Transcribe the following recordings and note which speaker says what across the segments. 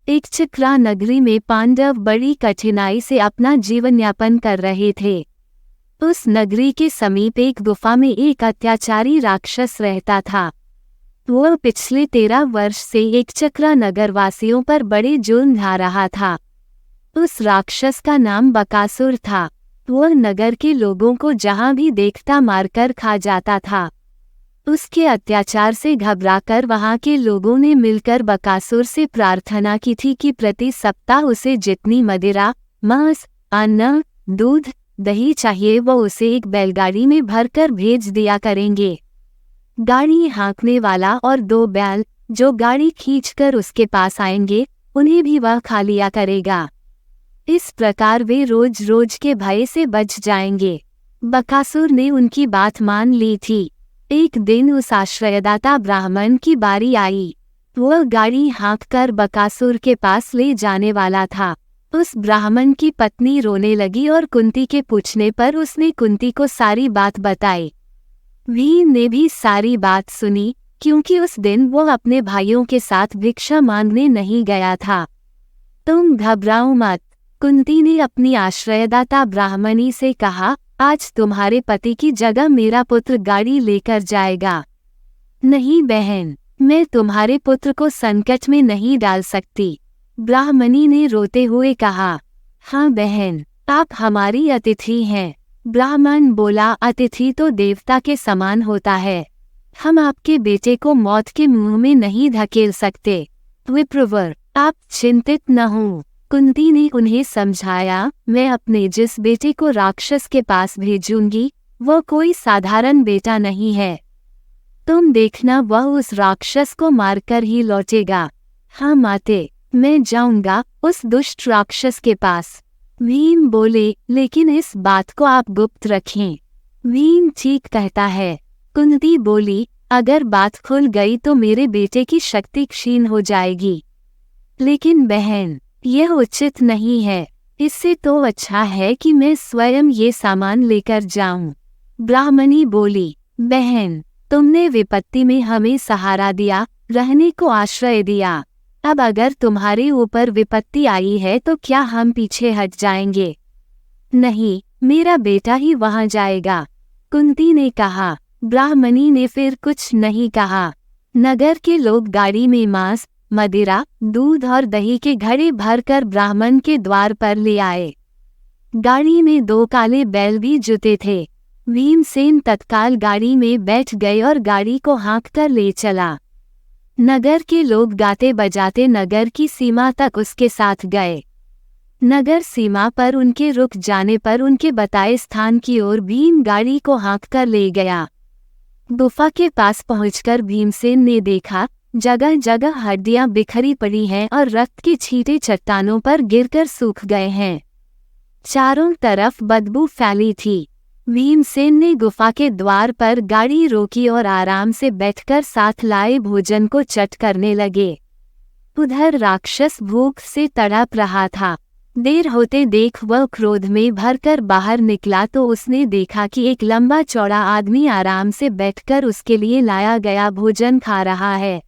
Speaker 1: इक्षुक्रा नगरी में पांडव बड़ी कठिनाई से अपना जीवन यापन कर रहे थे। उस नगरी के समीप एक गुफा में एक अत्याचारी राक्षस रहता था। वह पिछले 13 वर्ष से इक्षुक्रा नगरवासियों पर बड़े जुल्म ढा रहा था। उस राक्षस का नाम बकासुर था। वह नगर के लोगों को जहां भी देखता मारकर खा जाता था। उसके अत्याचार से घबराकर वहां के लोगों ने मिलकर बकासुर से प्रार्थना की थी कि प्रति सप्ताह उसे जितनी मदिरा, मांस, अन्न, दूध, दही चाहिए वो उसे एक बैलगाड़ी में भरकर भेज दिया करेंगे। गाड़ी हाँकने वाला और 2 बैल जो गाड़ी खींचकर उसके पास आएंगे, उन्हें भी वह खा लिया करेगा। इस प्रकार वे रोज रोज के भय से बच जाएंगे। बकासुर ने उनकी बात मान ली थी। एक दिन उस आश्रयदाता ब्राह्मण की बारी आई। वह गाड़ी हाँककर बकासुर के पास ले जाने वाला था। उस ब्राह्मण की पत्नी रोने लगी और कुंती के पूछने पर उसने कुंती को सारी बात बताई। भीम ने भी सारी बात सुनी, क्योंकि उस दिन वो अपने भाइयों के साथ भिक्षा मांगने नहीं गया था। तुम घबराओ मत, कुंती ने अपनी आश्रयदाता ब्राह्मणी से कहा, आज तुम्हारे पति की जगह मेरा पुत्र गाड़ी लेकर जाएगा। नहीं बहन, मैं तुम्हारे पुत्र को संकट में नहीं डाल सकती, ब्राह्मणी ने रोते हुए कहा। हाँ बहन, आप हमारी अतिथि हैं। ब्राह्मण बोला, अतिथि तो देवता के समान होता है। हम आपके बेटे को मौत के मुंह में नहीं धकेल सकते। विप्रवर, आप चिंतित न हो, कुंती ने उन्हें समझाया। मैं अपने जिस बेटे को राक्षस के पास भेजूंगी, वह कोई साधारण बेटा नहीं है। तुम देखना, वह उस राक्षस को मारकर ही लौटेगा। हाँ माते, मैं जाऊंगा उस दुष्ट राक्षस के पास। भीम बोले, लेकिन इस बात को आप गुप्त रखें। भीम ठीक कहता है। कुंती बोली, अगर बात खुल गई तो मेरे बेटे की शक्ति क्षीण हो जाएगी। लेकिन बहन, यह उचित नहीं है। इससे तो अच्छा है कि मैं स्वयं ये सामान लेकर जाऊं। ब्राह्मणी बोली, बहन, तुमने विपत्ति में हमें सहारा दिया, रहने को आश्रय दिया। अब अगर तुम्हारे ऊपर विपत्ति आई है तो क्या हम पीछे हट जाएंगे? नहीं, मेरा बेटा ही वहां जाएगा, कुंती ने कहा। ब्राह्मणी ने फिर कुछ नहीं कहा। नगर के लोग गाड़ी में मांस, मदिरा, दूध और दही के घड़े भरकर ब्राह्मण के द्वार पर ले आए। गाड़ी में 2 काले बैल भी जुते थे। भीमसेन तत्काल गाड़ी में बैठ गए और गाड़ी को हाँककर ले चला। नगर के लोग गाते बजाते नगर की सीमा तक उसके साथ गए। नगर सीमा पर उनके रुक जाने पर उनके बताए स्थान की ओर भीम गाड़ी को हाँककर ले गया। गुफा के पास पहुंचकर भीमसेन ने देखा, जगह जगह हड्डियां बिखरी पड़ी हैं और रक्त के छींटे चट्टानों पर गिरकर सूख गए हैं। चारों तरफ बदबू फैली थी। भीमसेन ने गुफा के द्वार पर गाड़ी रोकी और आराम से बैठकर साथ लाए भोजन को चट करने लगे। उधर राक्षस भूख से तड़प रहा था। देर होते देख वह क्रोध में भरकर बाहर निकला तो उसने देखा कि एक लंबा चौड़ा आदमी आराम से बैठकर उसके लिए लाया गया भोजन खा रहा है।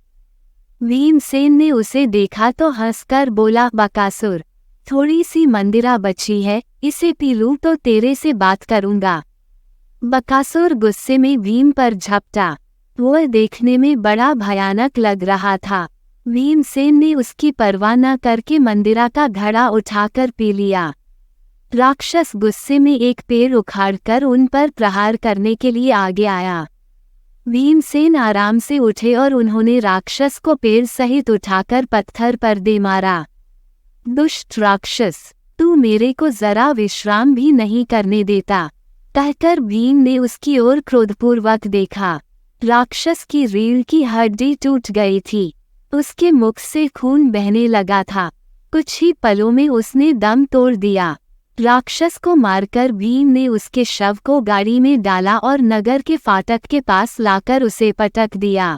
Speaker 1: भीमसेन ने उसे देखा तो हंसकर बोला, बकासुर, थोड़ी सी मंदिरा बची है, इसे पी लूं तो तेरे से बात करूंगा। बकासुर गुस्से में भीम पर झपटा। वह देखने में बड़ा भयानक लग रहा था। भीमसेन ने उसकी परवाह न करके मंदिरा का घड़ा उठाकर पी लिया। राक्षस गुस्से में एक पेड़ उखाड़कर उन पर प्रहार करने के लिए आगे आया। भीमसेन आराम से उठे और उन्होंने राक्षस को पेड़ सहित उठाकर पत्थर पर दे मारा। दुष्ट राक्षस, तू मेरे को जरा विश्राम भी नहीं करने देता, कहकर भीम ने उसकी ओर क्रोधपूर्वक देखा। राक्षस की रीढ़ की हड्डी टूट गई थी। उसके मुख से खून बहने लगा था। कुछ ही पलों में उसने दम तोड़ दिया। राक्षस को मारकर भीम ने उसके शव को गाड़ी में डाला और नगर के फाटक के पास लाकर उसे पटक दिया।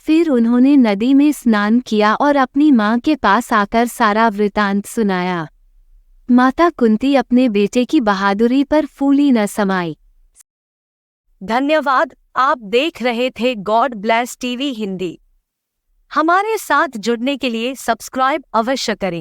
Speaker 1: फिर उन्होंने नदी में स्नान किया और अपनी मां के पास आकर सारा वृतांत सुनाया। माता कुंती अपने बेटे की बहादुरी पर फूली न समाई।
Speaker 2: धन्यवाद। आप देख रहे थे गॉड ब्लेस टीवी हिंदी। हमारे साथ जुड़ने के लिए सब्सक्राइब अवश्य करें।